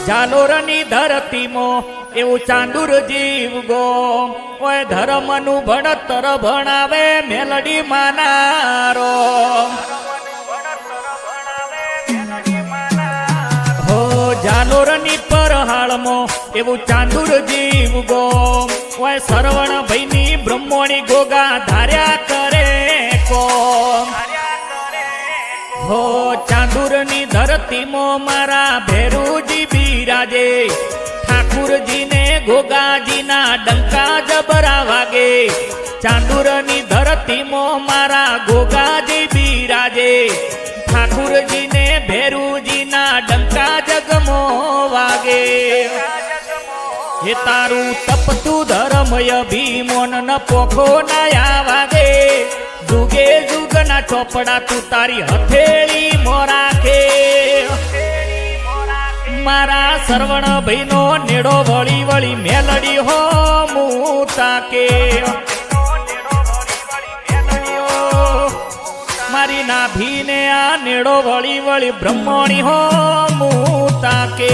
જાલોરની ધરતીમાં એવું ચાંદુર જીવ ગો ઓય ધર્મનું ભણતર ભણાવે મેલડી માનારો હો જાલોરની પરહાળમાં એવું ચાંદુર જીવ ગો ઓય સરવણ ભાઈની બ્રહ્મોણી ગોગા ધાર્યા કરે કો હો ચાંદુરની ધરતીમાં મારા ભેરુજી બિરાજે ઠાકુરજીને ગોગાજીના ડંકા જબરા વાગે ચાંદુરની ધરતીમાં મારા ગોગાજી બિરાજે ઠાકુરજીને ભેરુજીના ડંકા જગમો વાગે હે તારું તપતું ધર્મય ભીમોન ન પોખો નાયા વાગે જુગે જુગના ચોપડા તું તારી હથેળી મોરાખે મારા સરવણ ભાઈનો નેડો વળી વળી મેલડી હો મુતાકે મારી નાભીને આ નેડો વળી વળી બ્રહ્મણી હો મુતાકે